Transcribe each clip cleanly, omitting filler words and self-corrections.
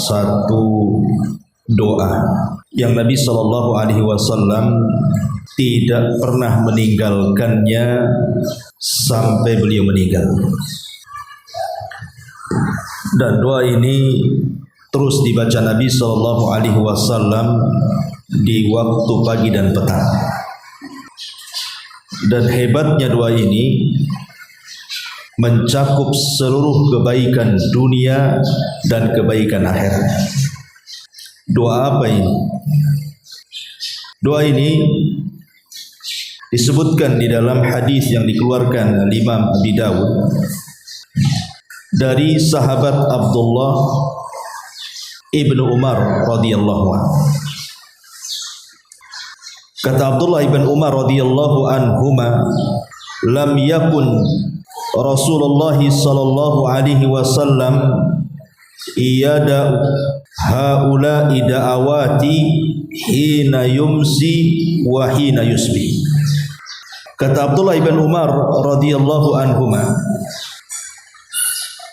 Satu doa yang Nabi SAW tidak pernah meninggalkannya sampai beliau meninggal. Dan doa ini terus dibaca Nabi SAW di waktu pagi dan petang. Dan hebatnya doa ini mencakup seluruh kebaikan dunia dan kebaikan akhirat. Doa apa ini? Doa ini disebutkan di dalam hadis yang dikeluarkan oleh Imam Abi Dawud dari sahabat Abdullah ibnu Umar radhiyallahu anhu. Kata Abdullah ibn Umar radhiyallahu anhuma, lam yakun Rasulullah sallallahu alaihi wasallam iyada haula'i da'awati hina yumsi wa hina yusbih. Kata Abdullah ibn Umar radhiyallahu anhuma,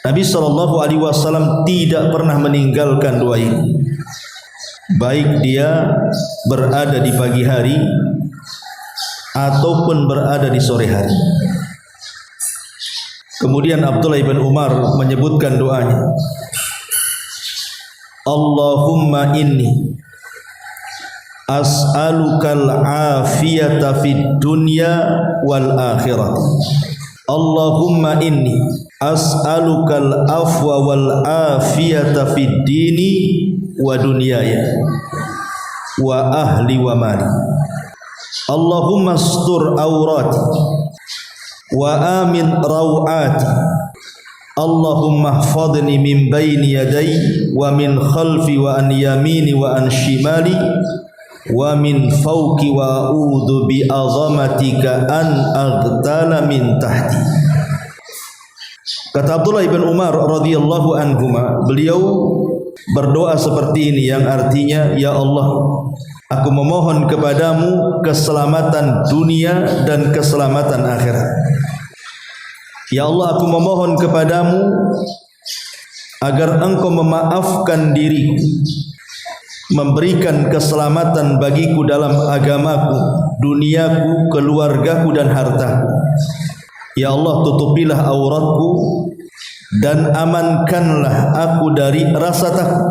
Nabi sallallahu alaihi wasallam tidak pernah meninggalkan doa ini, baik dia berada di pagi hari ataupun berada di sore hari. Kemudian Abdullah ibn Umar menyebutkan doanya, Allahumma inni as'alukal afiyata fid dunya wal akhirah. Allahumma inni as'alukal afwa wal afiyata fid dini wa dunyaya wa ahli wa mali. Allahumma astur awrati wa amin rawati. Allahumma hfadni min bayni yaday wa min khalfi wa an yamini wa an shimali wa min fawqi wa a'udzu bi azamatika an aghtala min tahti. Kata Abdullah ibn Umar radhiyallahu anhuma, beliau berdoa seperti ini yang artinya, ya Allah, aku memohon kepadamu keselamatan dunia dan keselamatan akhirat. Ya Allah, aku memohon kepadamu agar engkau memaafkan diriku, memberikan keselamatan bagiku dalam agamaku, duniaku, keluargaku dan hartaku. Ya Allah, tutupilah auratku dan amankanlah aku dari rasa takut.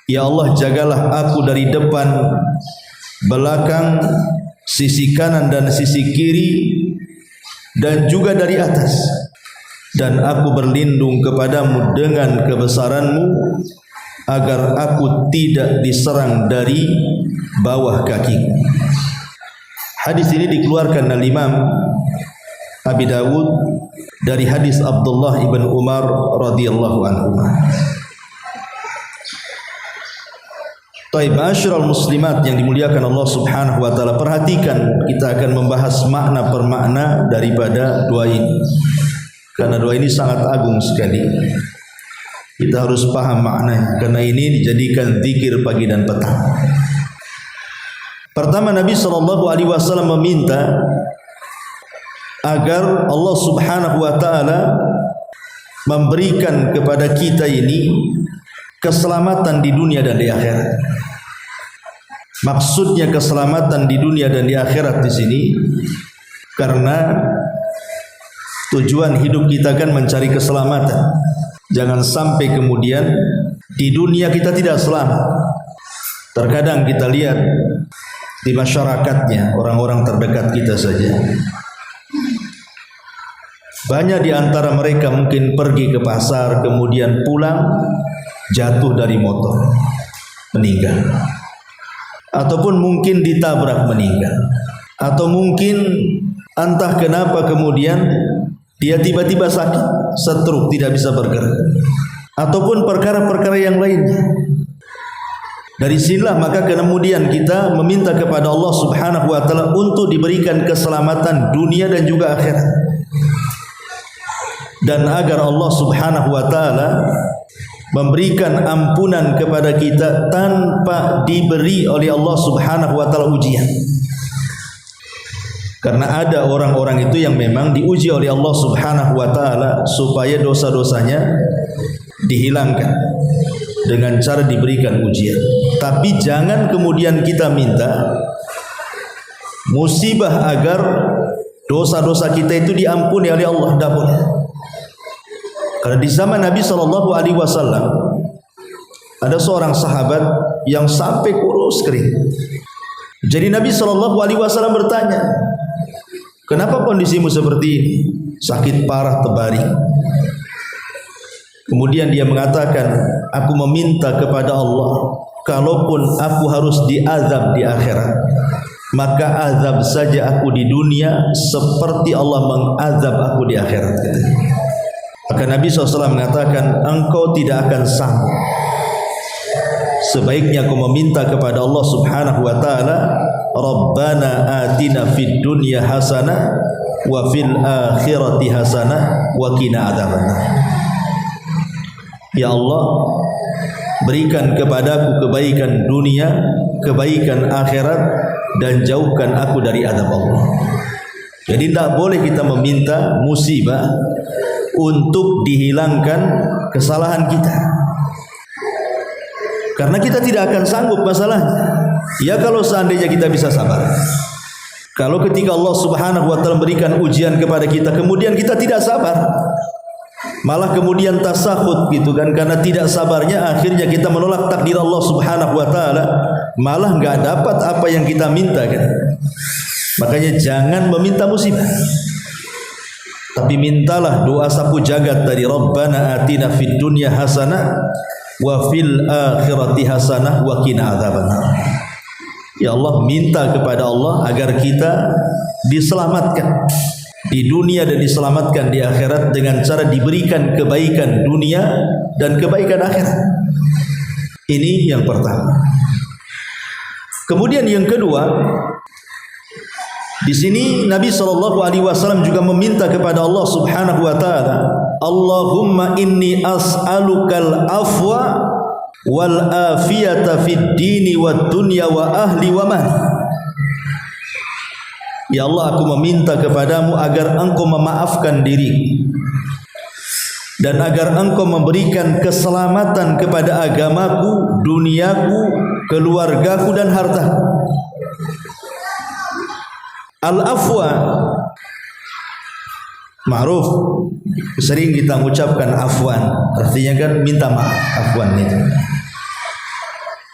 Ya Allah, jagalah aku dari depan, belakang, sisi kanan dan sisi kiri, dan juga dari atas. Dan aku berlindung kepadamu dengan kebesaranmu, agar aku tidak diserang dari bawah kakiku. Hadis ini dikeluarkan oleh Imam Abi Dawud dari hadis Abdullah ibn Umar radhiyallahu anhu. Taib, ma'asyiral muslimat yang dimuliakan Allah Subhanahu wa taala, perhatikan, kita akan membahas makna per makna daripada doa ini, karena doa ini sangat agung sekali. Kita harus paham maknanya, karena ini dijadikan zikir pagi dan petang. Pertama, Nabi SAW meminta agar Allah Subhanahu wa taala memberikan kepada kita ini keselamatan di dunia dan di akhirat. Maksudnya keselamatan di dunia dan di akhirat di sini karena tujuan hidup kita kan mencari keselamatan. Jangan sampai kemudian di dunia kita tidak selamat. Terkadang kita lihat di masyarakatnya, orang-orang terdekat kita saja, banyak di antara mereka mungkin pergi ke pasar, kemudian pulang jatuh dari motor, meninggal. Ataupun mungkin ditabrak meninggal. Atau mungkin entah kenapa kemudian dia tiba-tiba sakit, stroke, tidak bisa bergerak. Ataupun perkara-perkara yang lainnya. Dari sinilah maka kemudian kita meminta kepada Allah Subhanahu wa taala untuk diberikan keselamatan dunia dan juga akhirat. Dan agar Allah Subhanahu wa taala memberikan ampunan kepada kita tanpa diberi oleh Allah Subhanahu wa taala ujian. Karena ada orang-orang itu yang memang diuji oleh Allah Subhanahu wa taala supaya dosa-dosanya dihilangkan dengan cara diberikan ujian. Tapi jangan kemudian kita minta musibah agar dosa-dosa kita itu diampuni oleh Allah. Tidak boleh. Karena di zaman Nabi SAW ada seorang sahabat yang sampai kurus kering. Jadi Nabi SAW bertanya, kenapa kondisimu seperti ini? Sakit parah terbaring. Kemudian dia mengatakan, aku meminta kepada Allah, kalaupun aku harus diazab di akhirat, maka azab saja aku di dunia seperti Allah mengazab aku di akhirat. Maka Nabi SAW mengatakan, engkau tidak akan sanggup. Sebaiknya kau meminta kepada Allah Subhanahu wa taala, Rabbana atina fid dunya hasanah wa fil akhirati hasanah wa qina adzabannar. Ya Allah, berikan kepadaku kebaikan dunia, kebaikan akhirat, dan jauhkan aku dari azab Allah. Jadi tidak boleh kita meminta musibah untuk dihilangkan kesalahan kita, karena kita tidak akan sanggup masalahnya. Ya kalau seandainya kita bisa sabar. Kalau ketika Allah Subhanahu wa taala berikan ujian kepada kita, kemudian kita tidak sabar, malah kemudian tasakhut gitu kan, karena tidak sabarnya akhirnya kita menolak takdir Allah Subhanahu wa taala, malah enggak dapat apa yang kita minta kan. Makanya jangan meminta musibah, tapi mintalah doa sapu jagat tadi, Rabbana atina fid dunya hasanah wa fil akhirati hasanah wa qina adzabannar. Ya Allah, minta kepada Allah agar kita diselamatkan di dunia dan diselamatkan di akhirat dengan cara diberikan kebaikan dunia dan kebaikan akhirat. Ini yang pertama. Kemudian yang kedua, di sini Nabi SAW juga meminta kepada Allah Subhanahu wa taala, Allahumma inni as'alukal afwa wal afiyata fid dini wad dunya wa ahli wa mali. Ya Allah, aku meminta kepadamu agar engkau memaafkan diriku dan agar engkau memberikan keselamatan kepada agamaku, duniaku, keluargaku dan hartaku. Al-afwa ma'ruf, sering kita mengucapkan afwan, artinya kan minta maaf, afwan itu.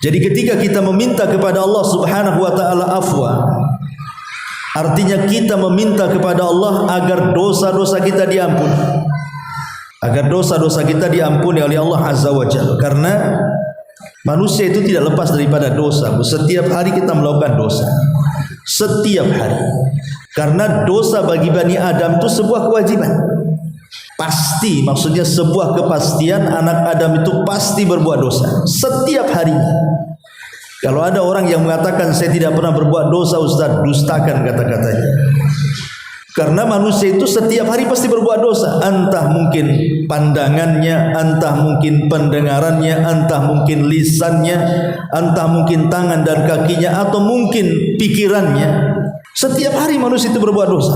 Jadi ketika kita meminta kepada Allah Subhanahu wa taala afwa, artinya kita meminta kepada Allah agar dosa-dosa kita diampuni, agar dosa-dosa kita diampuni oleh Allah Azza wa Jalla. Karena manusia itu tidak lepas daripada dosa. Setiap hari kita melakukan dosa, setiap hari. Karena dosa bagi Bani Adam itu sebuah kewajiban, pasti, maksudnya sebuah kepastian. Anak Adam itu pasti berbuat dosa setiap harinya. Kalau ada orang yang mengatakan saya tidak pernah berbuat dosa, Ustaz, dustakan kata-katanya. Karena manusia itu setiap hari pasti berbuat dosa, entah mungkin pandangannya, entah mungkin pendengarannya, entah mungkin lisannya, entah mungkin tangan dan kakinya, atau mungkin pikirannya. Setiap hari manusia itu berbuat dosa.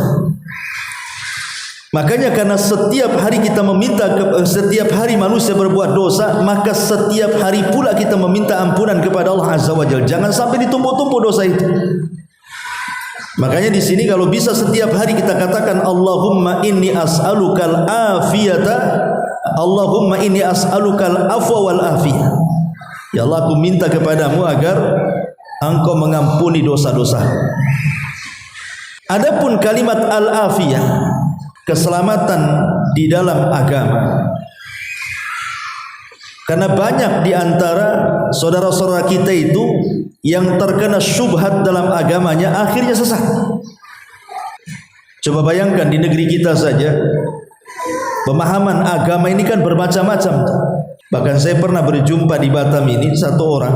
Makanya karena setiap hari kita meminta, setiap hari manusia berbuat dosa, maka setiap hari pula kita meminta ampunan kepada Allah Azza wa Jalla. Jangan sampai ditumpuk-tumpuk dosa itu. Makanya di sini kalau bisa setiap hari kita katakan Allahumma inni as'alukal afiyata, Allahumma inni as'alukal afwa wal afiyah. Ya Allah, aku minta kepadamu agar engkau mengampuni dosa-dosa. Adapun kalimat al-afiyah, keselamatan di dalam agama, karena banyak di antara saudara-saudara kita itu yang terkena syubhat dalam agamanya, akhirnya sesat. Coba bayangkan di negeri kita saja, pemahaman agama ini kan bermacam-macam. Bahkan saya pernah berjumpa di Batam ini satu orang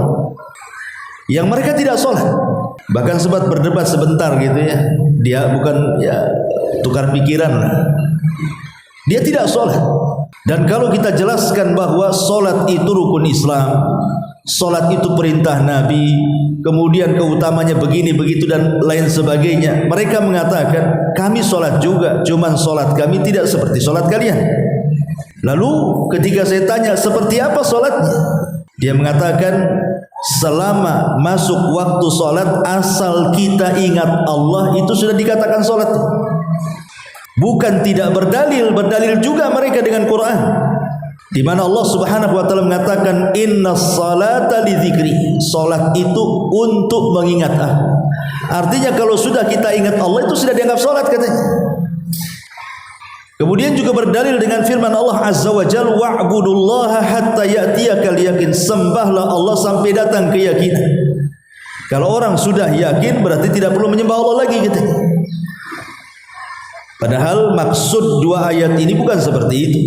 yang mereka tidak sholat, bahkan sempat berdebat sebentar gitu ya. Dia bukan ya tukar pikiran lah. Dia tidak sholat, Dan kalau kita jelaskan bahwa solat itu rukun Islam, solat itu perintah Nabi, kemudian keutamanya begini begitu dan lain sebagainya, mereka mengatakan kami solat juga, cuman solat kami tidak seperti solat kalian. Lalu ketika saya tanya seperti apa solatnya, dia mengatakan selama masuk waktu solat asal kita ingat Allah itu sudah dikatakan solat. Bukan tidak berdalil, berdalil juga mereka dengan Quran, di mana Allah Subhanahu wa taala mengatakan innas salata lidzikri, salat itu untuk mengingat aku. Artinya kalau sudah kita ingat Allah itu sudah dianggap salat katanya. Kemudian juga berdalil dengan firman Allah Azza wa Jalla wa'budullaha hatta ya'tiyakal yaqin, sembahlah Allah sampai datang keyakinan. Kalau orang sudah yakin berarti tidak perlu menyembah Allah lagi katanya. Padahal maksud dua ayat ini bukan seperti itu.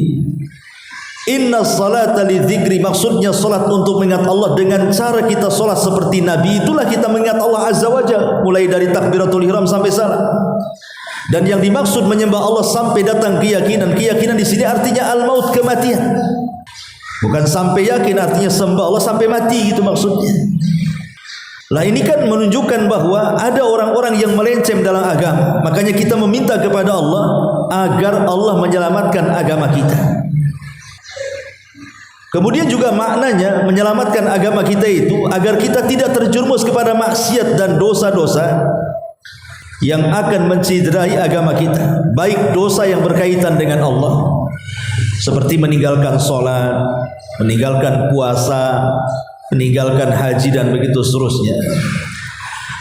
Inna salata li dzikri, maksudnya salat untuk mengingat Allah. Dengan cara kita salat seperti Nabi, itulah kita mengingat Allah Azza wa Jalla, mulai dari takbiratul ihram sampai salam. Dan yang dimaksud menyembah Allah sampai datang keyakinan, keyakinan di sini artinya al-maut, kematian. Bukan sampai yakin artinya sembah Allah sampai mati, gitu maksudnya. Lah ini kan menunjukkan bahwa ada orang-orang yang melenceng dalam agama. Makanya kita meminta kepada Allah agar Allah menyelamatkan agama kita. Kemudian juga maknanya menyelamatkan agama kita itu agar kita tidak terjerumus kepada maksiat dan dosa-dosa yang akan menciderai agama kita. Baik dosa yang berkaitan dengan Allah, seperti meninggalkan sholat, meninggalkan puasa, meninggalkan haji dan begitu seterusnya,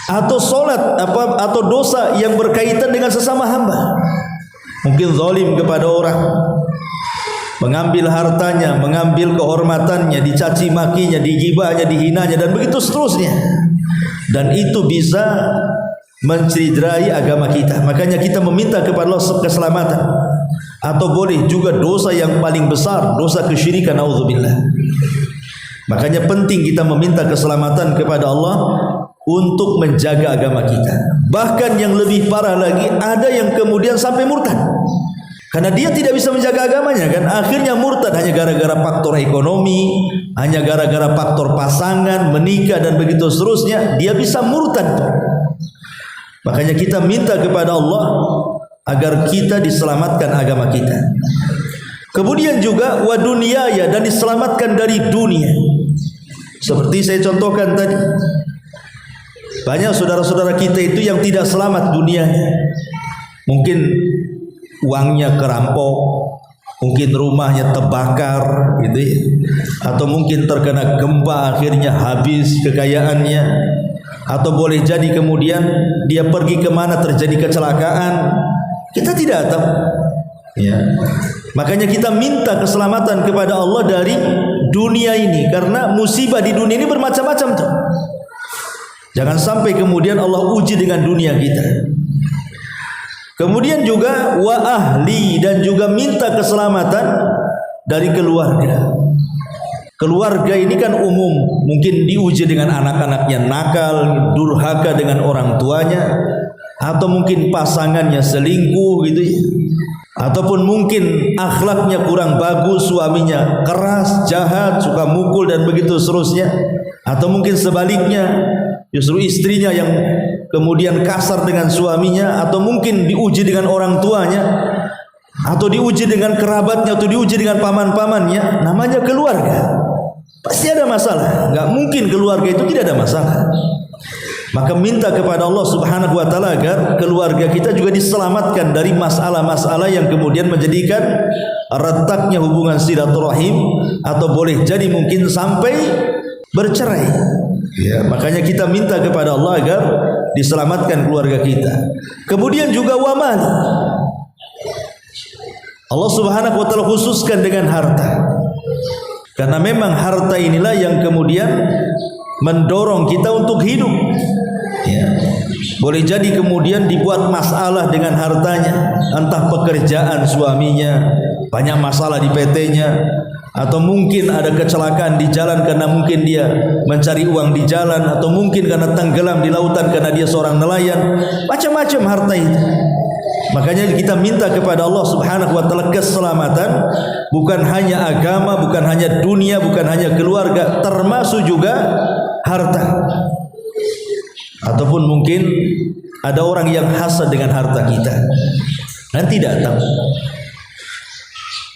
atau sholat atau dosa yang berkaitan dengan sesama hamba, mungkin zalim kepada orang, mengambil hartanya, mengambil kehormatannya, dicaci makinya, digibahnya, dihinanya dan begitu seterusnya. Dan itu bisa menciderai agama kita. Makanya kita meminta kepada Allah keselamatan. Atau boleh juga dosa yang paling besar, dosa kesyirikan, naudzubillah. Makanya penting kita meminta keselamatan kepada Allah untuk menjaga agama kita. Bahkan yang lebih parah lagi, ada yang kemudian sampai murtad karena dia tidak bisa menjaga agamanya kan. Akhirnya murtad hanya gara-gara faktor ekonomi, hanya gara-gara faktor pasangan, menikah dan begitu seterusnya, dia bisa murtad. Makanya kita minta kepada Allah agar kita diselamatkan agama kita. Kemudian juga wa dunyaya, dan diselamatkan dari dunia. Seperti saya contohkan tadi, banyak saudara-saudara kita itu yang tidak selamat dunianya. Mungkin uangnya kerampok, mungkin rumahnya terbakar gitu ya, atau mungkin terkena gempa akhirnya habis kekayaannya, atau boleh jadi kemudian dia pergi kemana terjadi kecelakaan, kita tidak tahu ya. Makanya kita minta keselamatan kepada Allah dari dunia ini, karena musibah di dunia ini bermacam-macam tuh. Jangan sampai kemudian Allah uji dengan dunia kita. Kemudian juga wa ahli, dan juga minta keselamatan dari keluarga. Keluarga ini kan umum, mungkin diuji dengan anak-anaknya nakal, durhaka dengan orang tuanya, atau mungkin pasangannya selingkuh gitu ya. Ataupun mungkin akhlaknya kurang bagus, suaminya keras, jahat, suka mukul dan begitu seterusnya. Atau mungkin sebaliknya, justru istrinya yang kemudian kasar dengan suaminya. Atau mungkin diuji dengan orang tuanya, atau diuji dengan kerabatnya, atau diuji dengan paman-pamannya. Namanya keluarga, pasti ada masalah. Gak mungkin keluarga itu tidak ada masalah. Maka minta kepada Allah Subhanahu wa taala agar keluarga kita juga diselamatkan dari masalah-masalah yang kemudian menjadikan retaknya hubungan silaturahim, atau boleh jadi mungkin sampai bercerai. Ya, makanya kita minta kepada Allah agar diselamatkan keluarga kita. Kemudian juga wamal. Allah Subhanahu wa taala khususkan dengan harta. Karena memang harta inilah yang kemudian mendorong kita untuk hidup. Ya. Boleh jadi kemudian dibuat masalah dengan hartanya, entah pekerjaan suaminya, banyak masalah di PT-nya, atau mungkin ada kecelakaan di jalan karena mungkin dia mencari uang di jalan, atau mungkin karena tenggelam di lautan karena dia seorang nelayan. Macam-macam harta itu. Makanya kita minta kepada Allah Subhanahu wa taala keselamatan, bukan hanya agama, bukan hanya dunia, bukan hanya keluarga, termasuk juga harta. Ataupun mungkin ada orang yang hasad dengan harta kita. Nanti datang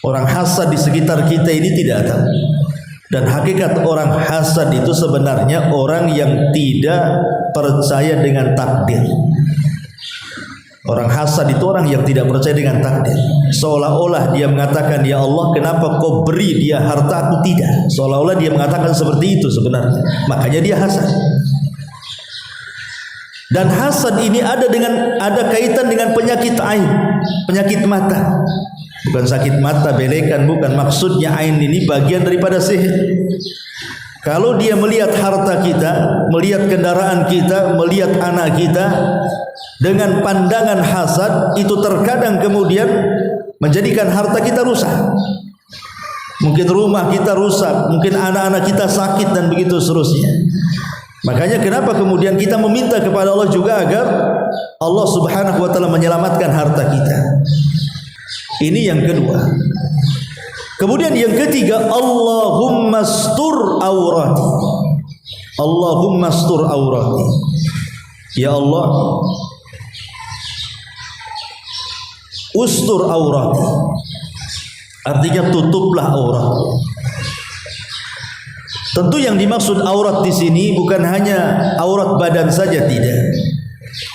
orang hasad di sekitar kita ini, tidak tahu. Dan hakikat orang hasad itu sebenarnya orang yang tidak percaya dengan takdir. Orang hasad itu orang yang tidak percaya dengan takdir. Seolah-olah dia mengatakan, ya Allah, kenapa kau beri dia harta, aku tidak. Seolah-olah dia mengatakan seperti itu sebenarnya. Makanya dia hasad. Dan hasad ini ada kaitan dengan penyakit ain, penyakit mata. Bukan sakit mata belekan, bukan. Maksudnya ain ini bagian daripada sihir. Kalau dia melihat harta kita, melihat kendaraan kita, melihat anak kita dengan pandangan hasad, itu terkadang kemudian menjadikan harta kita rusak. Mungkin rumah kita rusak, mungkin anak-anak kita sakit, dan begitu seterusnya. Makanya kenapa kemudian kita meminta kepada Allah juga agar Allah Subhanahu wa taala menyelamatkan harta kita. Ini yang kedua. Kemudian yang ketiga, Allahumma astur aurati. Allahumma astur aurati. Ya Allah, ustur aurati. Artinya tutuplah aurat. Tentu yang dimaksud aurat di sini bukan hanya aurat badan saja, tidak.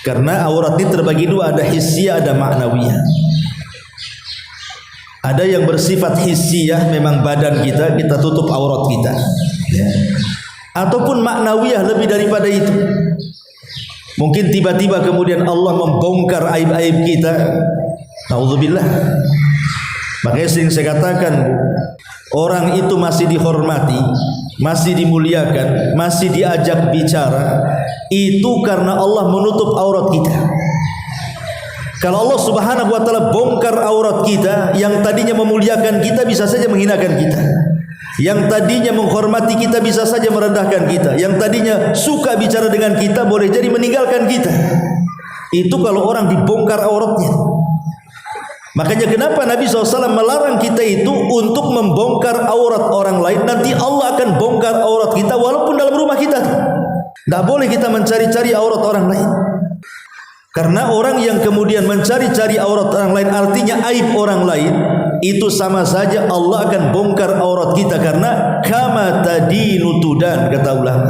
Karena aurat ini terbagi dua, ada hissiyah, ada ma'nawiyah. Ada yang bersifat hissiyah, memang badan kita tutup aurat kita, ya. Ataupun ma'nawiyah, lebih daripada itu. Mungkin tiba-tiba kemudian Allah membongkar aib-aib kita. Nauzubillah. Makanya sering saya katakan, orang itu masih dihormati, masih dimuliakan, masih diajak bicara, itu karena Allah menutup aurat kita. Kalau Allah Subhanahu wa taala bongkar aurat kita, yang tadinya memuliakan kita bisa saja menghinakan kita. Yang tadinya menghormati kita bisa saja merendahkan kita. Yang tadinya suka bicara dengan kita boleh jadi meninggalkan kita. Itu kalau orang dibongkar auratnya. Makanya kenapa Nabi SAW melarang kita itu untuk membongkar aurat orang lain. Nanti Allah akan bongkar aurat kita walaupun dalam rumah kita. Tidak boleh kita mencari-cari aurat orang lain. Karena orang yang kemudian mencari-cari aurat orang lain, artinya aib orang lain, itu sama saja Allah akan bongkar aurat kita. Karena kama tadinu tudan, kata ulama.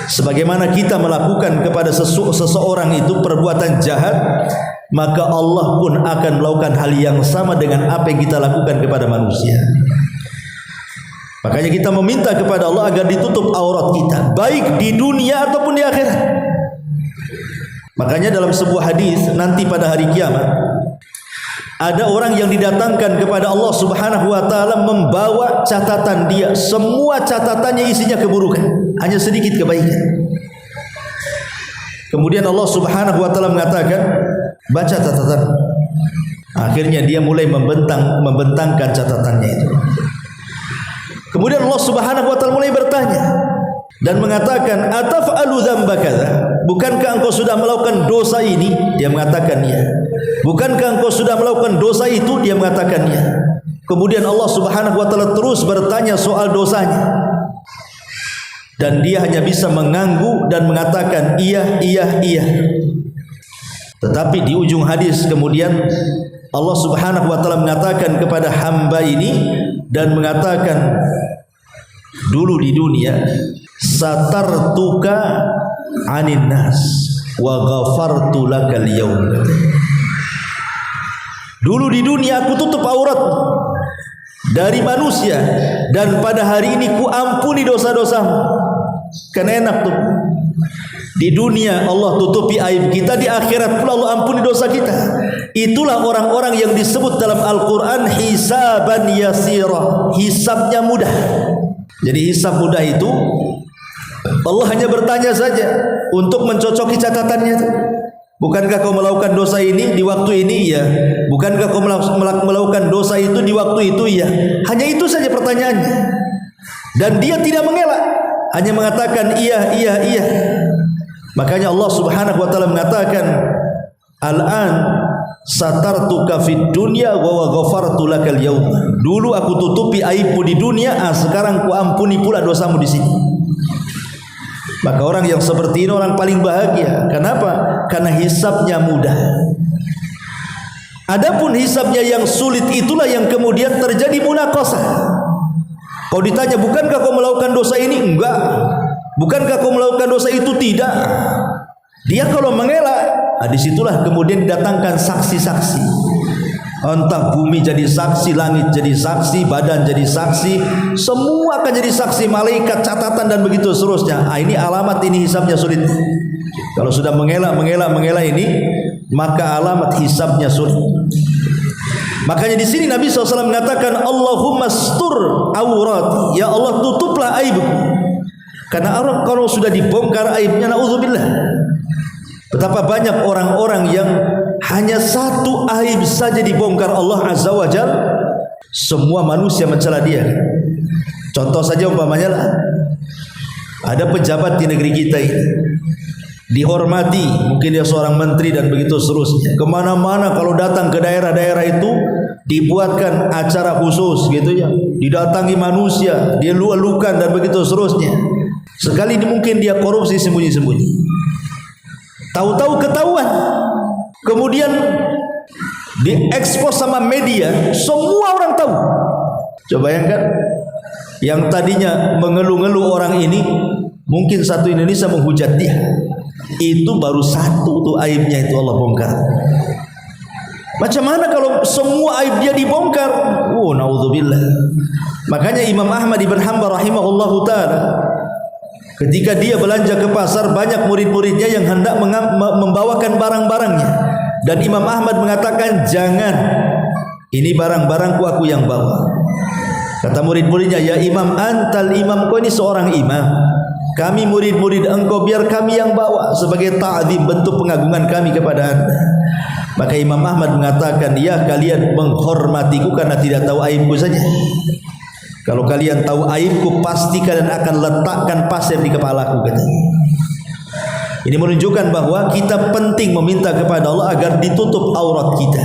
Sebagaimana kita melakukan kepada seseorang itu perbuatan jahat, maka Allah pun akan melakukan hal yang sama dengan apa yang kita lakukan kepada manusia. Makanya kita meminta kepada Allah agar ditutup aurat kita, baik di dunia ataupun di akhirat. Makanya dalam sebuah hadis, nanti pada hari kiamat ada orang yang didatangkan kepada Allah Subhanahu wa taala membawa catatan dia, semua catatannya isinya keburukan, hanya sedikit kebaikan. Kemudian Allah Subhanahu wa taala mengatakan, baca catatan. Akhirnya dia mulai membentangkan catatannya itu. Kemudian Allah Subhanahu wa taala mulai bertanya dan mengatakan, ataf'alu dzamba kadza? Bukankah engkau sudah melakukan dosa ini? Dia mengatakan ya. Bukankah engkau sudah melakukan dosa itu? Dia mengatakan ya. Kemudian Allah Subhanahu wa taala terus bertanya soal dosanya. Dan dia hanya bisa mengangguk dan mengatakan iya, iya, iya. Tetapi di ujung hadis kemudian Allah Subhanahu wa taala mengatakan kepada hamba ini dan mengatakan, dulu di dunia satartuka anin nas wa ghafartu lakal yaum. Dulu di dunia aku tutup aurat dari manusia, dan pada hari ini ku ampuni dosa-dosamu. Kan enak tuh. Di dunia Allah tutupi aib kita, di akhirat pula Allah ampuni dosa kita. Itulah orang-orang yang disebut dalam Al-Quran hisaban yasira, hisabnya mudah. Jadi hisab mudah itu Allah hanya bertanya saja untuk mencocoki catatannya. Bukankah kau melakukan dosa ini di waktu ini? Iya. Bukankah kau melakukan dosa itu di waktu itu? Iya. Hanya itu saja pertanyaannya. Dan dia tidak mengelak, hanya mengatakan iya, iya, iya. Makanya Allah Subhanahu wa taala mengatakan, al-an satartuka fid dunya wa ghafartu lakal yaum. Dulu aku tutupi aibmu di dunia, sekarang ku ampuni pula dosamu di sini. Maka orang yang seperti ini orang paling bahagia. Kenapa? Karena hisabnya mudah. Adapun hisabnya yang sulit itulah yang kemudian terjadi munaqasah. Kau ditanya, bukankah kau melakukan dosa ini? Enggak. Bukankah kau melakukan dosa itu? Tidak. Dia kalau mengelak, disitulah kemudian didatangkan saksi-saksi. Entah bumi jadi saksi, langit jadi saksi, badan jadi saksi, semua akan jadi saksi, malaikat, catatan dan begitu seterusnya. Ini alamat ini hisabnya sulit. Kalau sudah mengelak ini, maka alamat hisabnya sulit. Makanya di sini Nabi SAW mengatakan, Allahumma stur aurat, ya Allah tutuplah aibku. Karena orang kalau sudah dibongkar aibnya, naudzubillah. Betapa banyak orang-orang yang hanya satu aib saja dibongkar Allah Azza wa Jal, semua manusia mencela dia. Contoh saja umpamanya lah, ada pejabat di negeri kita ini, dihormati, mungkin dia seorang menteri dan begitu seterusnya. Kemana-mana kalau datang ke daerah-daerah itu dibuatkan acara khusus gitu ya, didatangi manusia, dia lualukan dan begitu seterusnya. Sekali mungkin dia korupsi sembunyi-sembunyi, tahu-tahu ketahuan, kemudian diekspos sama media, semua orang tahu. Coba bayangkan, yang tadinya mengeluh-ngeluh orang ini, mungkin satu Indonesia menghujat dia. Itu baru satu tuh aibnya, itu Allah bongkar. Macam mana kalau semua aib dia dibongkar? Naudzubillah. Makanya Imam Ahmad ibn Hanbal rahimahullahu ta'ala, ketika dia belanja ke pasar, banyak murid-muridnya yang hendak membawakan barang-barangnya, dan Imam Ahmad mengatakan, jangan, ini barang-barangku, aku yang bawa. Kata murid-muridnya, ya Imam, antal imam, kau ini seorang imam, kami murid-murid engkau, biar kami yang bawa sebagai ta'zim, bentuk pengagungan kami kepada anda. Maka Imam Ahmad mengatakan, ya kalian menghormatiku karena tidak tahu aibku saja. Kalau kalian tahu aibku, pasti kalian akan letakkan pasir di kepalaku, katanya. Ini menunjukkan bahwa kita penting meminta kepada Allah agar ditutup aurat kita.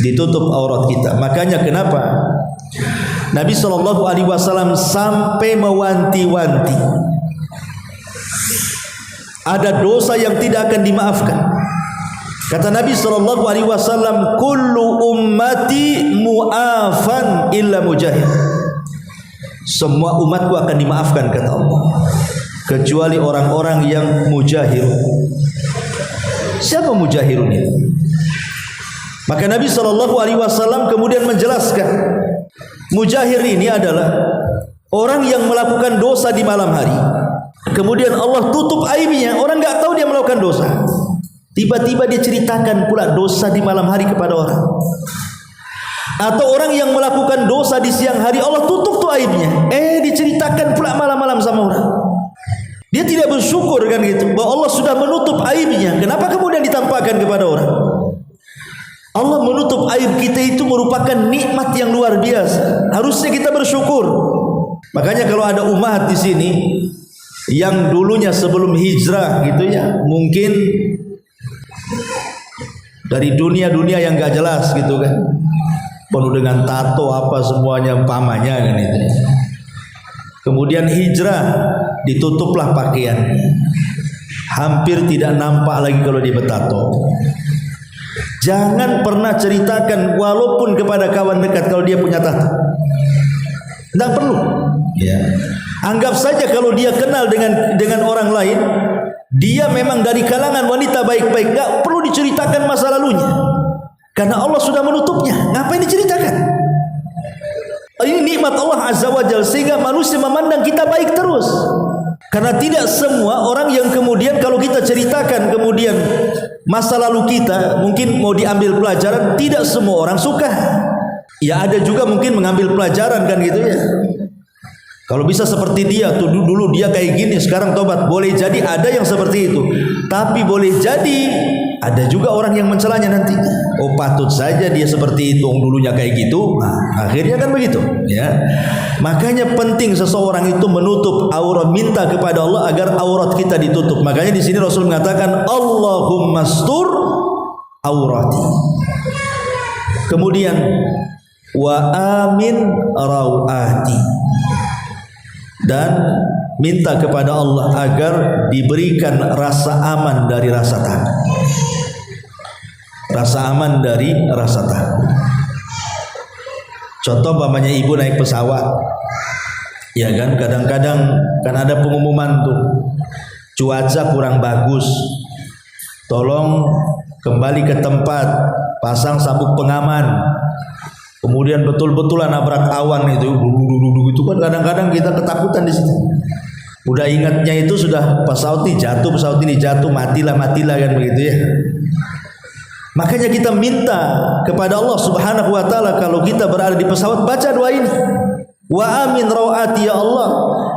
Ditutup aurat kita. Makanya kenapa Nabi SAW sampai mewanti-wanti, ada dosa yang tidak akan dimaafkan. Kata Nabi SAW, kullu ummati mu'afan illa mujahir. Semua umatku akan dimaafkan, kata Allah, kecuali orang-orang yang mujahir. Siapa mujahirun itu? Maka Nabi SAW kemudian menjelaskan, mujahir ini adalah orang yang melakukan dosa di malam hari, kemudian Allah tutup aibnya, orang nggak tahu dia melakukan dosa. Tiba-tiba dia ceritakan pula dosa di malam hari kepada orang. Atau orang yang melakukan dosa di siang hari, Allah tutup tuh aibnya, diceritakan pula malam-malam sama orang. Dia tidak bersyukur kan gitu, bahwa Allah sudah menutup aibnya. Kenapa kemudian ditampakkan kepada orang? Allah menutup aib kita itu merupakan nikmat yang luar biasa. Harusnya kita bersyukur. Makanya kalau ada umat di sini yang dulunya sebelum hijrah gitu ya, mungkin dari dunia-dunia yang gak jelas gitu kan, penuh dengan tato apa semuanya pamannya kan itu. Kemudian hijrah, ditutuplah pakaiannya, hampir tidak nampak lagi kalau dia bertato. Jangan pernah ceritakan walaupun kepada kawan dekat kalau dia punya tato. Tidak perlu. Ya. Anggap saja kalau dia kenal dengan orang lain, dia memang dari kalangan wanita baik-baik, nggak perlu diceritakan masa lalunya, karena Allah sudah menutupnya. Ngapain diceritakan? Ini nikmat Allah Azza wa Jalla, sehingga manusia memandang kita baik terus. Karena tidak semua orang yang kemudian kalau kita ceritakan kemudian masa lalu kita, mungkin mau diambil pelajaran, tidak semua orang suka. Ya ada juga mungkin mengambil pelajaran kan gitu ya. Kalau bisa seperti dia tuh, dulu dia kayak gini, sekarang tobat. Boleh jadi ada yang seperti itu, tapi boleh jadi ada juga orang yang mencelanya nanti. Oh patut saja dia seperti itu, dulunya kayak gitu. Nah, akhirnya kan begitu ya. Makanya penting seseorang itu menutup aurat, minta kepada Allah agar aurat kita ditutup. Makanya di sini Rasul mengatakan, Allahumma stur aurati. Kemudian wa amin rawati, dan minta kepada Allah agar diberikan rasa aman dari rasa takut. Rasa aman dari rasa takut. Contoh umpamanya ibu naik pesawat, ya kan, kadang-kadang kan ada pengumuman tuh, cuaca kurang bagus, tolong kembali ke tempat, pasang sabuk pengaman. Kemudian betul-betulan nabrak awan itu, itu kan kadang-kadang kita ketakutan di situ. Udah ingatnya itu sudah pesawat ini jatuh, matilah kan begitu ya. Makanya kita minta kepada Allah Subhanahu wa taala kalau kita berada di pesawat, baca doa ini. Wa amin rawati, ya Allah,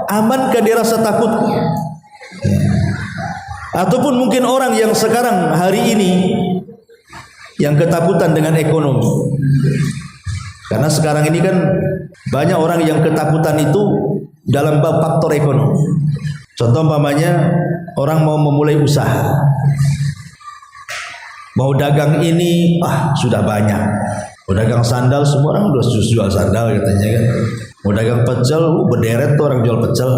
amankan dia rasa takutku. Ataupun mungkin orang yang sekarang hari ini yang ketakutan dengan ekonomi. Karena sekarang ini kan banyak orang yang ketakutan itu dalam bab faktor ekonomi. Contoh umpamanya orang mau memulai usaha, mau dagang ini, sudah banyak. Mau dagang sandal, semua orang udah jual sandal katanya kan. Mau dagang pecel, berderet tuh orang jual pecel.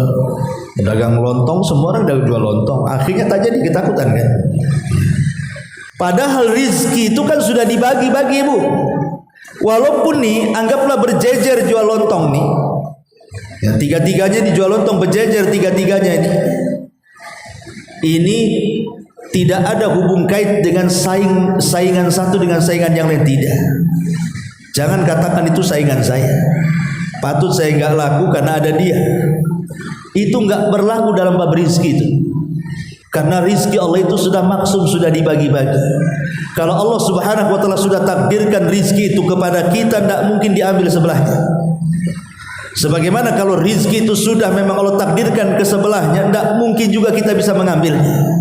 Mau dagang lontong, semua orang udah jual lontong. Akhirnya tak jadi, ketakutan kan. Padahal rizki itu kan sudah dibagi-bagi, Bu. Walaupun nih, anggaplah berjejer jual lontong nih. Ya, tiga-tiganya dijual lontong, berjejer tiga-tiganya ini. Ini tidak ada hubung kait dengan saingan satu dengan saingan yang lain, tidak. Jangan katakan itu saingan saya, patut saya nggak laku karena ada dia. Itu nggak berlaku dalam bab rizki itu. Karena rizki Allah itu sudah maksum, sudah dibagi-bagi. Kalau Allah Subhanahu wa taala sudah takdirkan rizki itu kepada kita, tidak mungkin diambil sebelahnya. Sebagaimana kalau rizki itu sudah memang Allah takdirkan ke sebelahnya, tidak mungkin juga kita bisa mengambilnya.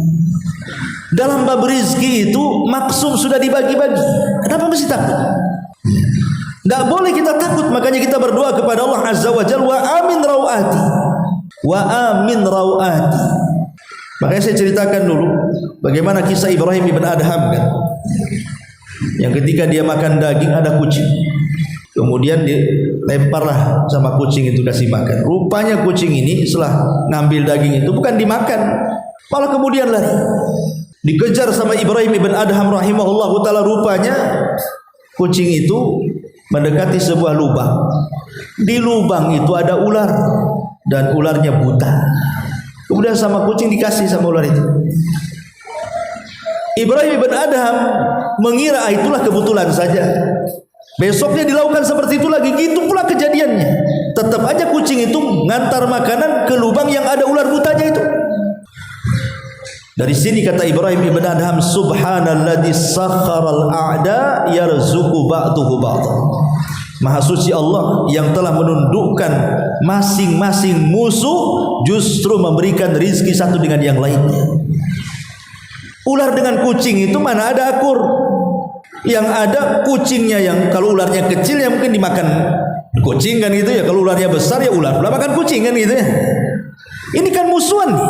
Dalam bab rizki itu maksum sudah dibagi-bagi. Kenapa mesti takut? Tidak boleh kita takut. Makanya kita berdoa kepada Allah Azza wa Jalla, wa amin rawati, wa amin rawati. Makanya saya ceritakan dulu bagaimana kisah Ibrahim ibn Adham kan, yang ketika dia makan daging ada kucing, kemudian dilemparlah sama kucing itu, kasih makan. Rupanya kucing ini setelah ngambil daging itu bukan dimakan, malah kemudian lari, dikejar sama Ibrahim ibn Adham rahimahullahu taala. Rupanya kucing itu mendekati sebuah lubang. Di lubang itu ada ular dan ularnya buta. Kemudian sama kucing dikasih sama ular itu. Ibrahim ibn Adham mengira itulah kebetulan saja. Besoknya dilakukan seperti itu lagi, gitu pula kejadiannya. Tetap aja kucing itu ngantar makanan ke lubang yang ada ular butanya itu. Dari sini kata Ibrahim ibn Adham, subhanalladzi sakharal a'da yarzuqu ba'dahu ba'dha. Maha suci Allah yang telah menundukkan masing-masing musuh justru memberikan rizki satu dengan yang lainnya. Ular dengan kucing itu mana ada akur. Yang ada kucingnya, yang kalau ularnya kecil ya mungkin dimakan kucing kan gitu ya. Kalau ularnya besar ya ular pula makan kucing kan gitu ya. Ini kan musuhan nih.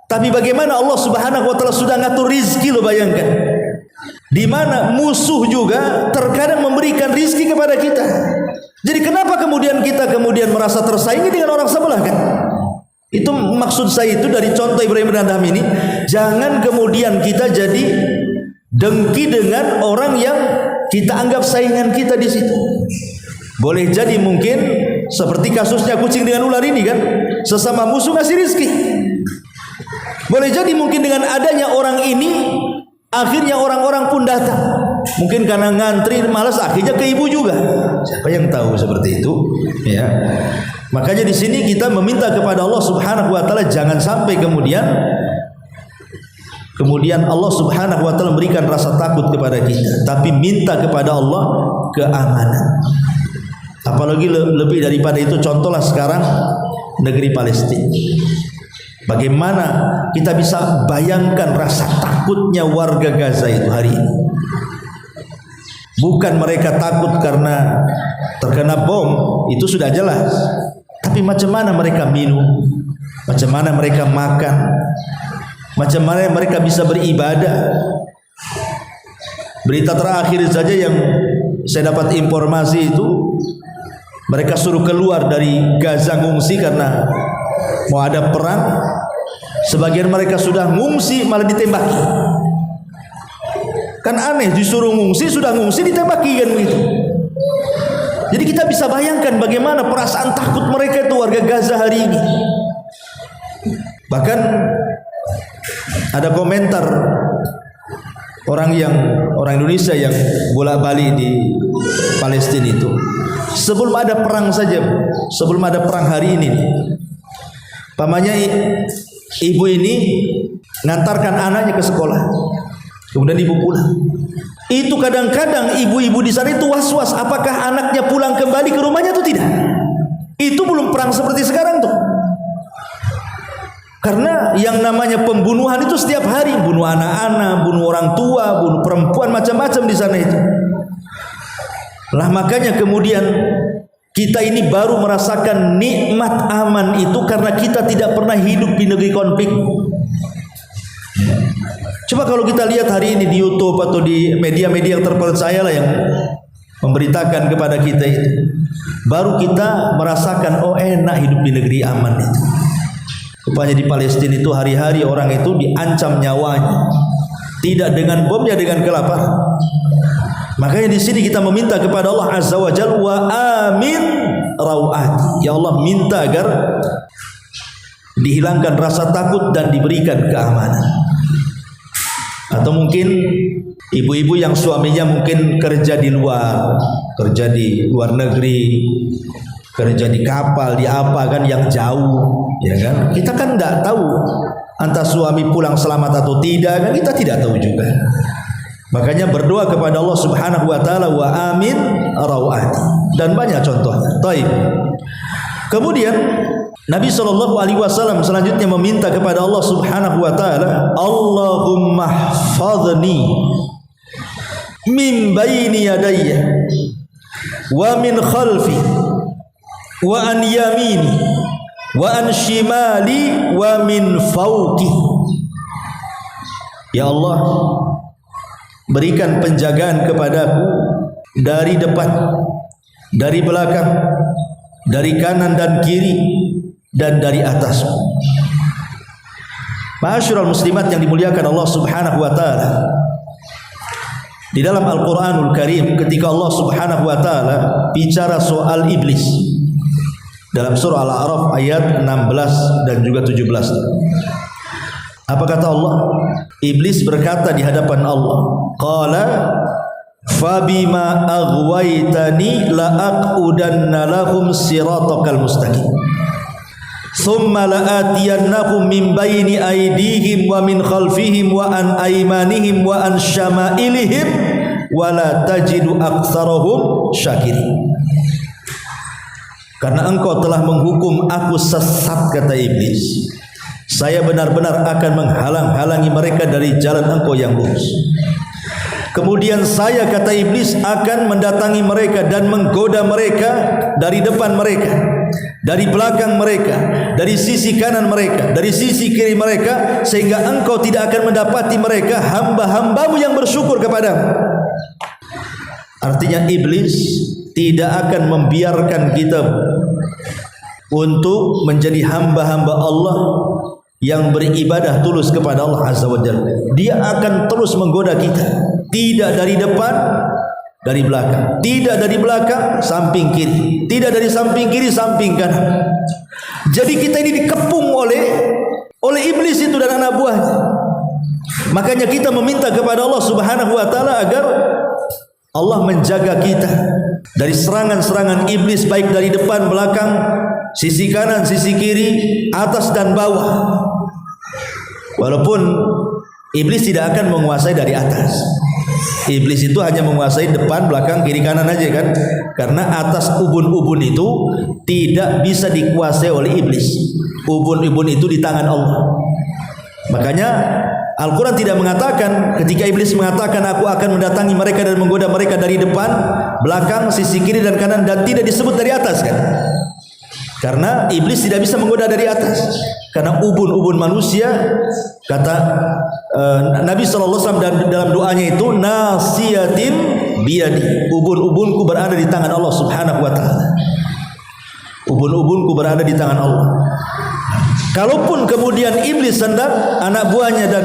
Tapi bagaimana Allah Subhanahu wa taala sudah ngatur rizki, lo bayangkan. Di mana musuh juga terkadang memberikan rizki kepada kita. Jadi kenapa kemudian kita merasa tersaingi dengan orang sebelah kan? Itu maksud saya itu dari contoh Ibrahim bin Adham ini. Jangan kemudian kita jadi dengki dengan orang yang kita anggap saingan kita di situ. Boleh jadi mungkin seperti kasusnya kucing dengan ular ini kan, sesama musuh ngasih rizki. Boleh jadi mungkin dengan adanya orang ini akhirnya orang-orang pun datang. Mungkin karena ngantri malas akhirnya ke ibu juga. Siapa yang tahu seperti itu? Ya. Makanya di sini kita meminta kepada Allah Subhanahu wa taala jangan sampai kemudian Allah Subhanahu wa taala memberikan rasa takut kepada kita, tapi minta kepada Allah keamanan. Apalagi lebih daripada itu, contohlah sekarang negeri Palestina. Bagaimana kita bisa bayangkan rasa takutnya warga Gaza itu hari ini. Bukan mereka takut karena terkena bom, itu sudah jelas. Tapi macam mana mereka minum, macam mana mereka makan, macam mana mereka bisa beribadah. Berita terakhir saja yang saya dapat informasi itu, mereka suruh keluar dari Gaza ngungsi karena mau ada perang. Sebagian mereka sudah ngungsi malah ditembaki. Kan aneh, disuruh ngungsi, sudah ngungsi ditembaki kan begitu. Jadi kita bisa bayangkan bagaimana perasaan takut mereka itu warga Gaza hari ini. Bahkan ada komentar orang Indonesia yang bolak-balik di Palestina itu, sebelum ada perang saja, sebelum ada perang hari ini, pamannya ibu ini ngantarkan anaknya ke sekolah, kemudian ibu pulang. Itu kadang-kadang ibu-ibu di sana itu was-was apakah anaknya pulang kembali ke rumahnya atau tidak. Itu belum perang seperti sekarang tuh. Karena yang namanya pembunuhan itu setiap hari, bunuh anak-anak, bunuh orang tua, bunuh perempuan, macam-macam di sana itu. Lah makanya kemudian kita ini baru merasakan nikmat aman itu karena kita tidak pernah hidup di negeri konflik. Coba kalau kita lihat hari ini di YouTube atau di media-media yang terpercaya lah yang memberitakan kepada kita itu, baru kita merasakan oh enak hidup di negeri aman itu. Rupanya di Palestina itu hari-hari orang itu diancam nyawanya, tidak dengan bom ya dengan kelaparan. Makanya di sini kita meminta kepada Allah Azza wa Jalla, wa amin rawati. Ya Allah, minta agar dihilangkan rasa takut dan diberikan keamanan. Atau mungkin ibu-ibu yang suaminya mungkin kerja di luar negeri, kerja di kapal, di apa kan yang jauh, ya kan? Kita kan tidak tahu antara suami pulang selamat atau tidak, kan kita tidak tahu juga. Makanya berdoa kepada Allah Subhanahu wa taala, wa amin rawati, dan banyak contohnya. Baik. Kemudian Nabi SAW selanjutnya meminta kepada Allah Subhanahu wa taala, Allahumma hfadhni min baini yadayya wa min khalfi wa an yamini wa an shimali wa min fawqi. Ya Allah, berikan penjagaan kepadaku dari depan, dari belakang, dari kanan dan kiri, dan dari atas. Ma'asyiral muslimat yang dimuliakan Allah Subhanahu wa taala, di dalam Al-Qur'anul Karim ketika Allah Subhanahu wa taala bicara soal iblis dalam surah Al-A'raf ayat 16 dan juga 17, apa kata Allah? Iblis berkata di hadapan Allah, qala fabima aghwaytani la'aqudanna lahum siratakal mustaqim thumma la'atiyannahum min baini aydihim wa min khalfihim wa an aymanihim wa an syama'ilihim wa la tajidu aktsarahum syakirin. Karena engkau telah menghukum aku sesat, kata iblis, saya benar-benar akan menghalang-halangi mereka dari jalan engkau yang lurus. Kemudian saya, kata iblis, akan mendatangi mereka dan menggoda mereka dari depan mereka, dari belakang mereka, dari sisi kanan mereka, dari sisi kiri mereka, sehingga engkau tidak akan mendapati mereka hamba-hambamu yang bersyukur kepadamu. Artinya iblis tidak akan membiarkan kita untuk menjadi hamba-hamba Allah yang beribadah tulus kepada Allah Azza wa Jalla. Dia akan terus menggoda kita, tidak dari depan, dari belakang, tidak dari belakang samping kiri, tidak dari samping kiri samping kanan. Jadi kita ini dikepung oleh iblis itu dan anak buahnya. Makanya kita meminta kepada Allah Subhanahu wa taala agar Allah menjaga kita dari serangan-serangan iblis, baik dari depan, belakang, sisi kanan, sisi kiri, atas dan bawah. Walaupun iblis tidak akan menguasai dari atas. Iblis itu hanya menguasai depan, belakang, kiri, kanan aja kan. Karena atas ubun-ubun itu tidak bisa dikuasai oleh iblis. Ubun-ubun itu di tangan Allah. Makanya Al-Quran tidak mengatakan, ketika iblis mengatakan aku akan mendatangi mereka dan menggoda mereka dari depan, belakang, sisi kiri dan kanan, dan tidak disebut dari atas kan. Karena iblis tidak bisa menggoda dari atas. Karena ubun-ubun manusia, kata Nabi SAW dalam doanya itu, nasiyatin biyadi, ubun-ubunku berada di tangan Allah Subhanahu wa ta'ala. Ubun-ubunku berada di tangan Allah. Kalaupun kemudian iblis hendak anak buahnya dan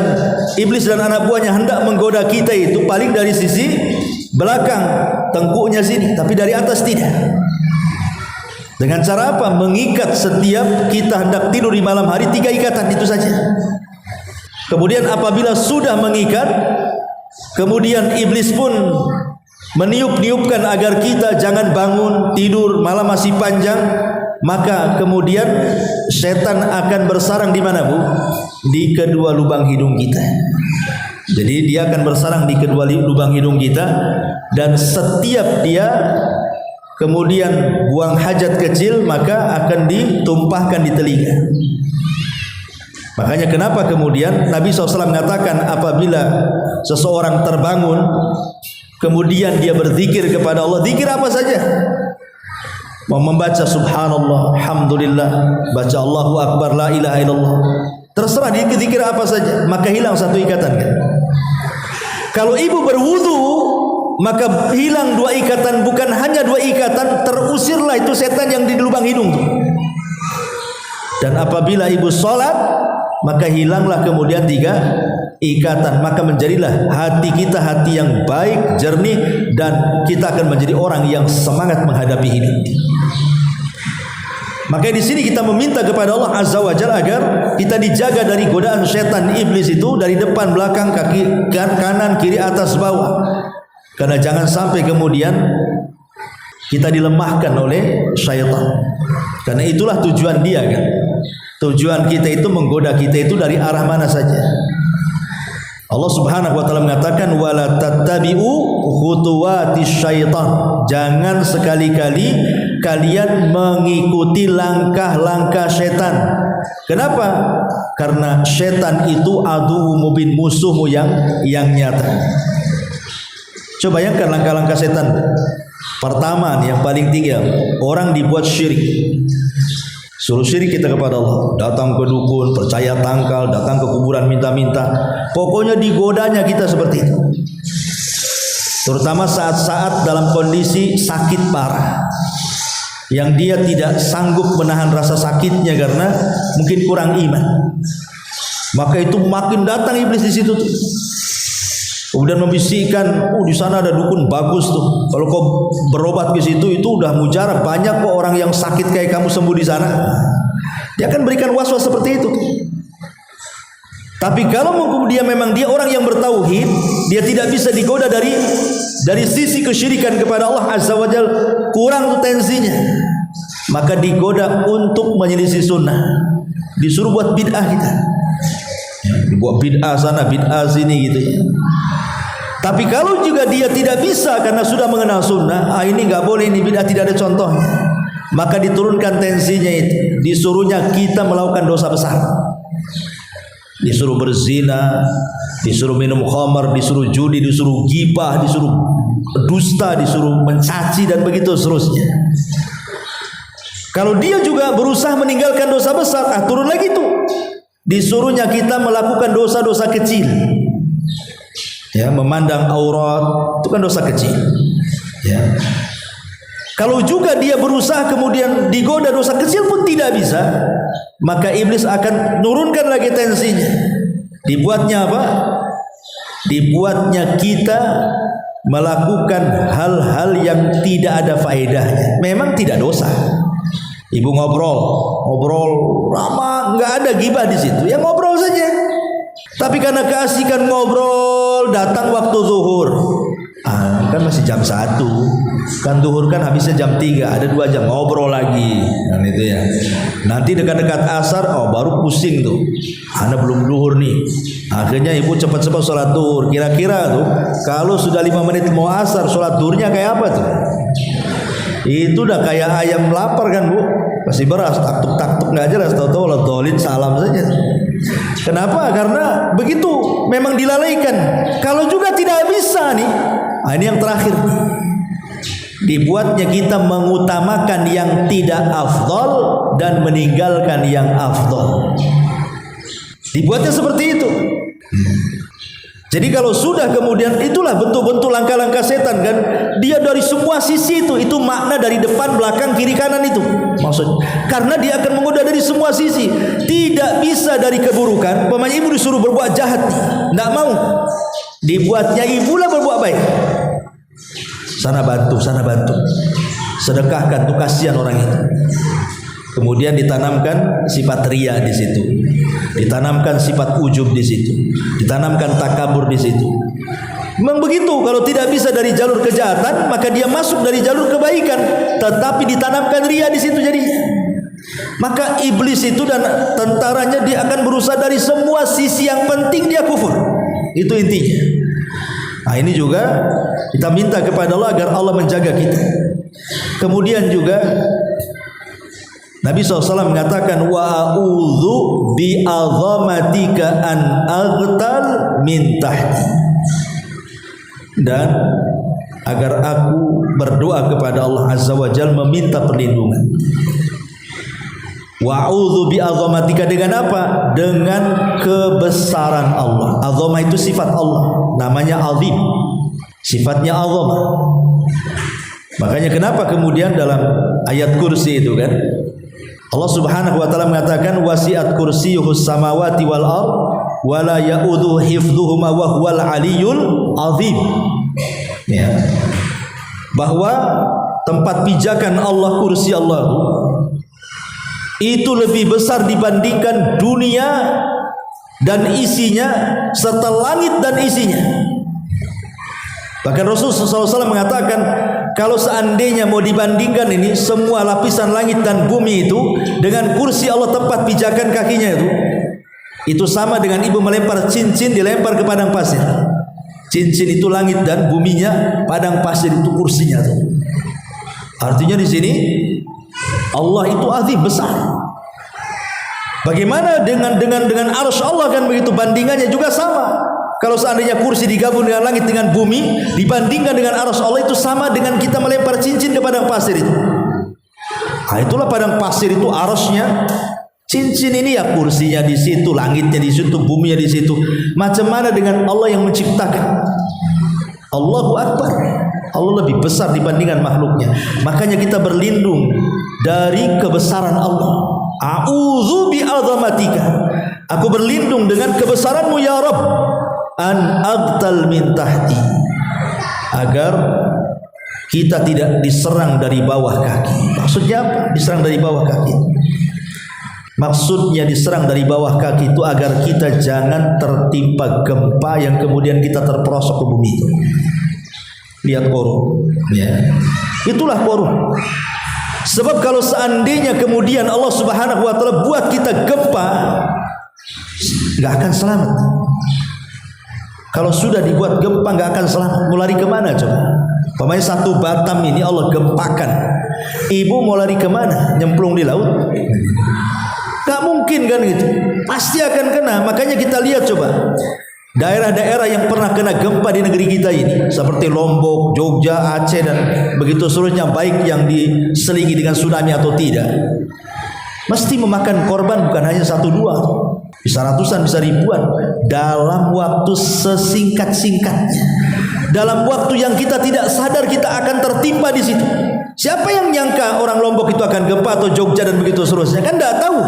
anak buahnya hendak menggoda kita, itu paling dari sisi belakang tengkuknya sini, tapi dari atas tidak. Dengan cara apa? Mengikat setiap kita hendak tidur di malam hari, 3 ikatan, itu saja. Kemudian apabila sudah mengikat, kemudian iblis pun meniup-niupkan agar kita jangan bangun tidur, malam masih panjang, maka kemudian setan akan bersarang di mana, Bu? Di kedua lubang hidung kita. Jadi dia akan bersarang di kedua lubang hidung kita, dan setiap dia kemudian buang hajat kecil, maka akan ditumpahkan di telinga. Makanya kenapa kemudian Nabi SAW mengatakan apabila seseorang terbangun, kemudian dia berzikir kepada Allah, zikir apa saja, mau membaca subhanallah, alhamdulillah, baca Allahu akbar, la ilaha illallah, terserah dia zikir apa saja, maka hilang satu ikatan kan? Kalau ibu berwudu, maka hilang 2 ikatan, bukan hanya 2 ikatan, terusirlah itu setan yang di lubang hidung. Dan apabila ibu sholat, maka hilanglah kemudian 3 ikatan, maka menjadilah hati kita hati yang baik, jernih, dan kita akan menjadi orang yang semangat menghadapi hidup. Maka di sini kita meminta kepada Allah Azza wa Jalla agar kita dijaga dari godaan setan iblis itu, dari depan, belakang, kaki, kanan, kiri, atas, bawah. Karena jangan sampai kemudian kita dilemahkan oleh syaitan. Karena itulah tujuan dia kan. Tujuan kita itu menggoda kita itu dari arah mana saja. Allah Subhanahu wa taala mengatakan wala tattabi'u khutuwatis syaitan. Jangan sekali-kali kalian mengikuti langkah-langkah setan. Kenapa? Karena setan itu aduwwu mubin, musuhmu yang nyata. Coba bayangkan langkah-langkah setan. Pertama yang paling tinggi, orang dibuat syirik. Suruh syirik kita kepada Allah, datang ke dukun, percaya tangkal, datang ke kuburan minta-minta. Pokoknya digodanya kita seperti itu. Terutama saat-saat dalam kondisi sakit parah, yang dia tidak sanggup menahan rasa sakitnya karena mungkin kurang iman. Maka itu makin datang iblis di situ tuh. Kemudian membisikkan, di sana ada dukun bagus tuh. Kalau kau berobat ke situ itu udah mujarab, banyak kok orang yang sakit kayak kamu sembuh di sana. Dia akan berikan was-was seperti itu. Tapi kalau kemudian memang dia orang yang bertauhid, dia tidak bisa digoda dari sisi kesyirikan kepada Allah Azza wa Jalla, kurang tuh tensinya. Maka digoda untuk menyelisih sunnah, disuruh buat bid'ah kita. Buat bid'ah sana, bid'ah sini gitu ya. Tapi kalau juga dia tidak bisa karena sudah mengenal sunnah, ini nggak boleh, ini bid'ah, tidak ada contohnya, maka diturunkan tensinya itu, disuruhnya kita melakukan dosa besar, disuruh berzina, disuruh minum khamar, disuruh judi, disuruh ghibah, disuruh dusta, disuruh mencaci, dan begitu seterusnya. Kalau dia juga berusaha meninggalkan dosa besar, turun lagi tuh, disuruhnya kita melakukan dosa-dosa kecil. Ya, memandang aurat itu kan dosa kecil. Ya. Kalau juga dia berusaha kemudian digoda dosa kecil pun tidak bisa, maka iblis akan nurunkan lagi tensinya. Dibuatnya apa? Dibuatnya kita melakukan hal-hal yang tidak ada faedahnya. Memang tidak dosa. Ibu ngobrol lama, nggak ada ghibah di situ, ya ngobrol saja. Tapi karena keasikan ngobrol, datang waktu zuhur, kan masih jam 1, kan zuhur kan habisnya jam 3, ada 2 jam ngobrol lagi, kan itu ya. Nanti dekat-dekat asar, baru pusing tuh, Anda belum zuhur nih. Akhirnya ibu cepat-cepat sholat zuhur. Kira-kira tuh kalau sudah 5 menit mau asar, sholat zuhurnya kayak apa tuh? Itu udah kayak ayam lapar kan Bu, kasih beras, taktuk nggak jelas, tahu-tahu Allah dolin salam saja. Kenapa? Karena begitu memang dilalaikan. Kalau juga tidak bisa nih, ini yang terakhir. Dibuatnya kita mengutamakan yang tidak afdal dan meninggalkan yang afdal. Dibuatnya seperti itu. Jadi kalau sudah kemudian, itulah bentuk-bentuk langkah-langkah setan kan. Dia dari semua sisi itu makna dari depan, belakang, kiri, kanan itu maksudnya. Karena dia akan menggoda dari semua sisi. Tidak bisa dari keburukan. Pemain ibu disuruh berbuat jahat, tidak mau. Dibuatnya ibulah berbuat baik. Sana bantu, sedekahkan tuh, kasihan orang itu. Kemudian ditanamkan sifat ria di situ, ditanamkan sifat ujub di situ, ditanamkan takabur di situ. Memang begitu, kalau tidak bisa dari jalur kejahatan, maka dia masuk dari jalur kebaikan, tetapi ditanamkan ria di situ jadinya. Maka iblis itu dan tentaranya dia akan berusaha dari semua sisi yang penting dia kufur. Itu intinya. Nah, ini juga kita minta kepada Allah agar Allah menjaga kita. Kemudian juga Nabi SAW mengatakan wa a'udzu bi azamatika an aghtal min tahti, dan agar aku berdoa kepada Allah Azza wa Jalla meminta perlindungan. Wa a'udzu bi azamatika, dengan apa? Dengan kebesaran Allah. Azamah itu sifat Allah, namanya azim, sifatnya azamah. Makanya kenapa kemudian dalam ayat kursi itu kan Allah Subhanahu wa taala mengatakan wasi'at kursiyyuhus samawati wal ard wa la ya'udhu hifdhuhuma wa huwal aliyyul azim. Ya. Bahwa tempat pijakan Allah, kursi Allah itu lebih besar dibandingkan dunia dan isinya serta langit dan isinya. Bahkan Rasulullah SAW mengatakan, kalau seandainya mau dibandingkan ini semua lapisan langit dan bumi itu dengan kursi Allah tempat pijakan kakinya itu sama dengan ibu melempar cincin dilempar ke padang pasir. Cincin itu langit dan buminya, padang pasir itu kursinya tuh. Artinya di sini Allah itu azim, besar. Bagaimana dengan arsy Allah kan begitu, bandingannya juga sama. Kalau seandainya kursi digabung dengan langit dengan bumi, dibandingkan dengan arsy Allah itu sama dengan kita melempar cincin ke padang pasir itu. Nah, itulah padang pasir itu arsy-nya. Cincin ini ya kursinya di situ, langitnya di situ, buminya di situ. Macam mana dengan Allah yang menciptakan? Allahu Akbar. Allah lebih besar dibandingkan makhluknya. Makanya kita berlindung dari kebesaran Allah. A'udzu bi azamatika. Aku berlindung dengan kebesaranmu ya Rabb. An aghtal min tahti, agar kita tidak diserang dari bawah kaki. Maksudnya apa? Diserang dari bawah kaki. Maksudnya diserang dari bawah kaki itu agar kita jangan tertimpa gempa yang kemudian kita terperosok ke bumi itu. Lihat korun, ya. Itulah korun. Sebab kalau seandainya kemudian Allah Subhanahu wa taala buat kita gempa, enggak akan selamat. Kalau sudah dibuat gempa nggak akan selamat. Mau lari kemana coba? Pemain satu Batam ini Allah gempakan. Ibu mau lari kemana? Nyemplung di laut? Gak mungkin kan gitu. Pasti akan kena. Makanya kita lihat coba daerah-daerah yang pernah kena gempa di negeri kita ini, seperti Lombok, Jogja, Aceh dan begitu seterusnya, baik yang diselingi dengan tsunami atau tidak, mesti memakan korban bukan hanya 1-2, bisa ratusan, bisa ribuan dalam waktu sesingkat-singkatnya. Dalam waktu yang kita tidak sadar kita akan tertimpa di situ. Siapa yang nyangka orang Lombok itu akan gempa atau Jogja dan begitu seterusnya? Kan tidak tahu.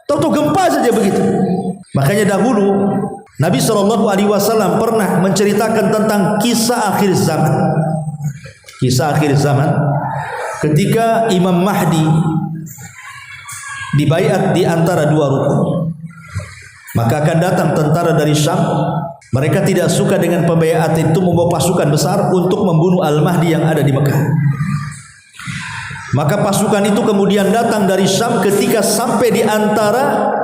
Tahu gempa saja begitu. Makanya dahulu Nabi SAW pernah menceritakan tentang kisah akhir zaman. Kisah akhir zaman ketika Imam Mahdi dibaiat di antara dua rukun. Maka akan datang tentara dari Syam. Mereka tidak suka dengan pembaiat itu, membawa pasukan besar untuk membunuh Al-Mahdi yang ada di Mekah. Maka pasukan itu kemudian datang dari Syam. Ketika sampai di antara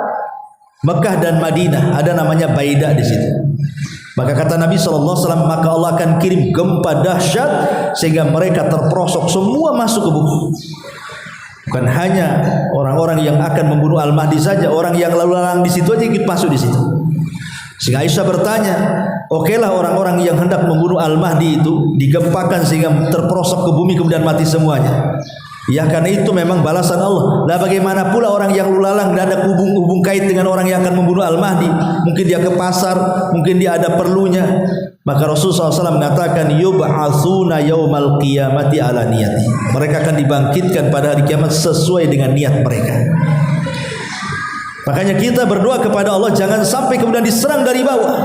Mekah dan Madinah, ada namanya Baidah di situ. Maka kata Nabi SAW, maka Allah akan kirim gempa dahsyat sehingga mereka terperosok semua masuk ke bumi. Bukan hanya orang-orang yang akan membunuh Al-Mahdi saja, orang yang lalu lalang di situ aja ikut masuk di situ. Sehingga Aisyah bertanya, okelah orang-orang yang hendak membunuh Al-Mahdi itu digempakan sehingga terperosok ke bumi kemudian mati semuanya. Ya, karena itu memang balasan Allah. Lah bagaimana pula orang yang lulalang dan ada hubung kait dengan orang yang akan membunuh Al-Mahdi? Mungkin dia ke pasar, mungkin dia ada perlunya. Maka Rasulullah SAW mengatakan, yub'atsuna yaumal qiyamati ala niyati. Mereka akan dibangkitkan pada hari kiamat sesuai dengan niat mereka. Makanya kita berdoa kepada Allah jangan sampai kemudian diserang dari bawah.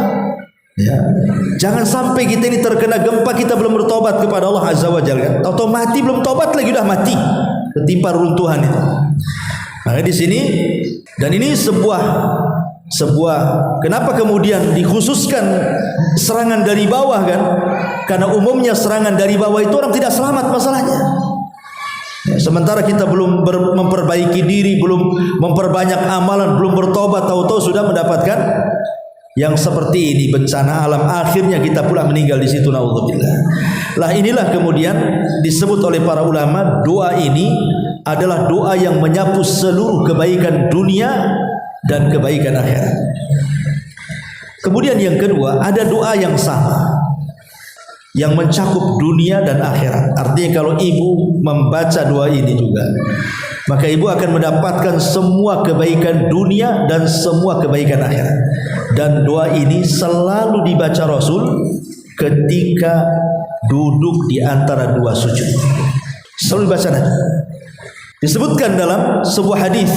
Ya. Jangan sampai kita ini terkena gempa kita belum bertobat kepada Allah Azza wa Jalla. Atau mati belum tobat lagi udah mati, ketimpa runtuhan itu. Nah, di sini dan ini sebuah kenapa kemudian dikhususkan serangan dari bawah kan? Karena umumnya serangan dari bawah itu orang tidak selamat masalahnya. Ya, sementara kita belum memperbaiki diri, belum memperbanyak amalan, belum bertobat, tahu-tahu sudah mendapatkan yang seperti ini, bencana alam, akhirnya kita pula meninggal di situ, naudzubillah. Lah inilah kemudian disebut oleh para ulama, doa ini adalah doa yang menyapu seluruh kebaikan dunia dan kebaikan akhirat. Kemudian yang kedua, ada doa yang sama yang mencakup dunia dan akhirat. Artinya kalau ibu membaca doa ini juga, maka ibu akan mendapatkan semua kebaikan dunia dan semua kebaikan akhirat. Dan doa ini selalu dibaca Rasul ketika duduk di antara dua sujud. Selalu dibaca nanti. Disebutkan dalam sebuah hadis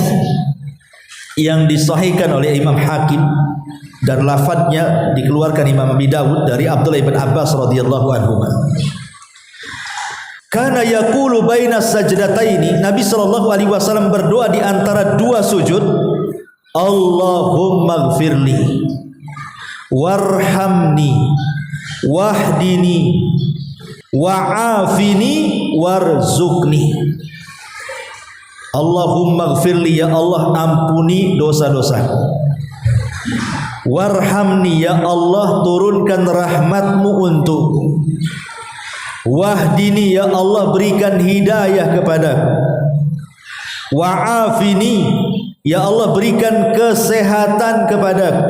yang disahihkan oleh Imam Hakim dan lafadznya dikeluarkan Imam Abi Dawud dari Abdullah bin Abbas radhiyallahu anhu. Kana yaqulu baina sajdataini, Nabi sallallahu alaihi wasallam berdoa di antara dua sujud, Allahumma gfirli warhamni wahdini wa'afini warzuqni. Allahumma gfirli, ya Allah ampuni dosa-dosaku. Warhamni, ya Allah turunkan rahmatmu untukku. Wahdini, ya Allah berikan hidayah kepadaku. Wa'afini, ya Allah berikan kesehatan kepadaku.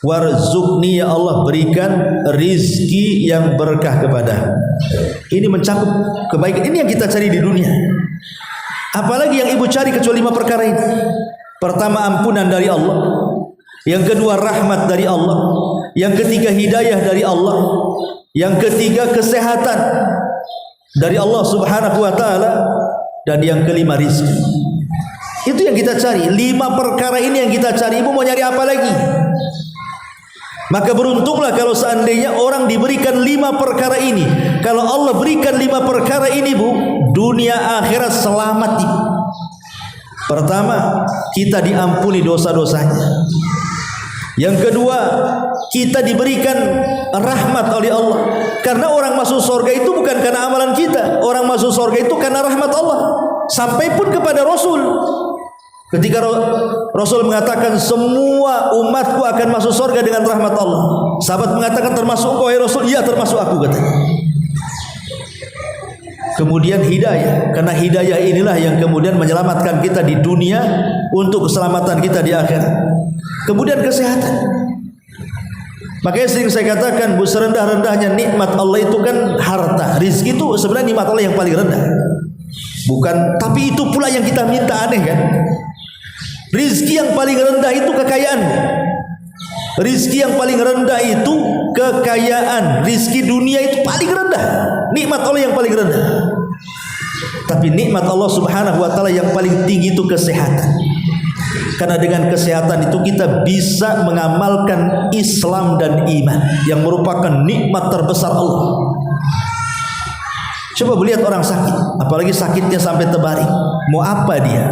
Warzuqni, ya Allah berikan rizki yang berkah kepadaku. Ini mencakup kebaikan. Ini yang kita cari di dunia. Apalagi yang ibu cari kecuali 5 perkara ini. Pertama, ampunan dari Allah. Yang kedua, rahmat dari Allah. Yang ketiga, hidayah dari Allah. Yang ketiga, kesehatan dari Allah Subhanahu wa taala. Dan yang kelima, rizki. Itu yang kita cari. 5 perkara ini yang kita cari. Ibu mau nyari apa lagi? Maka beruntunglah kalau seandainya orang diberikan 5 perkara ini. Kalau Allah berikan 5 perkara ini, Bu, dunia akhirat selamat, Ibu. Pertama, kita diampuni dosa-dosanya. Yang kedua, kita diberikan rahmat oleh Allah. Karena orang masuk surga itu bukan karena amalan kita. Orang masuk surga itu karena rahmat Allah. Sampai pun kepada Rasul. Ketika Rasul mengatakan semua umatku akan masuk surga dengan rahmat Allah. Sahabat mengatakan termasuk engkau ya Rasul? Iya, termasuk aku, katanya. Kemudian hidayah, karena hidayah inilah yang kemudian menyelamatkan kita di dunia untuk keselamatan kita di akhirat. Kemudian kesehatan. Makanya sering saya katakan, Bu, serendah-rendahnya nikmat Allah itu kan harta. Rizki itu sebenarnya nikmat Allah yang paling rendah. Bukan, tapi itu pula yang kita minta, aneh kan? Rizki yang paling rendah itu kekayaan. Rizki yang paling rendah itu kekayaan. Rizki dunia itu paling rendah. Nikmat Allah yang paling rendah. Tapi nikmat Allah Subhanahu wa taala yang paling tinggi itu kesehatan. Karena dengan kesehatan itu kita bisa mengamalkan Islam dan iman yang merupakan nikmat terbesar Allah. Coba lihat orang sakit, apalagi sakitnya sampai terbaring. Mau apa dia?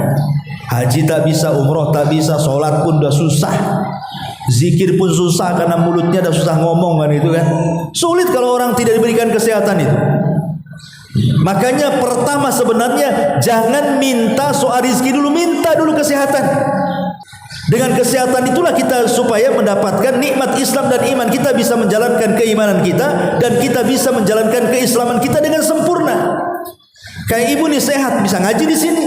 Haji tak bisa, umroh tak bisa, sholat pun udah susah, zikir pun susah karena mulutnya udah susah ngomong kan, itu kan. Sulit kalau orang tidak diberikan kesehatan itu. Makanya pertama sebenarnya jangan minta soal rizki dulu, minta dulu kesehatan. Dengan kesehatan itulah kita supaya mendapatkan nikmat Islam dan iman. Kita bisa menjalankan keimanan kita dan kita bisa menjalankan keislaman kita dengan sempurna. Kayak ibu nih sehat, bisa ngaji di sini.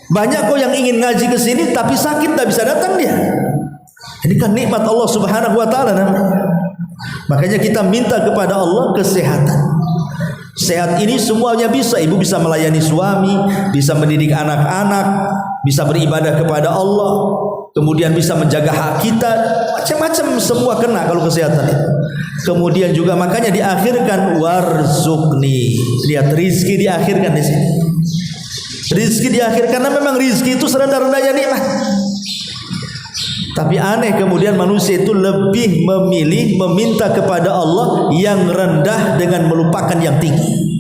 Banyak kok yang ingin ngaji ke sini tapi sakit, tak bisa datang dia. Ini kan nikmat Allah Subhanahu wa taala namanya. Makanya kita minta kepada Allah kesehatan. Sehat ini semuanya bisa. Ibu bisa melayani suami, bisa mendidik anak-anak, bisa beribadah kepada Allah, kemudian bisa menjaga hak kita, macam-macam semua kena kalau kesehatan itu. Kemudian juga makanya diakhirkan warzuqni. Lihat rizki diakhirkan di sini. Rizki diakhirkan karena memang rizki itu serendah-rendahnya nikmat. Tapi aneh kemudian manusia itu lebih memilih meminta kepada Allah yang rendah dengan melupakan yang tinggi.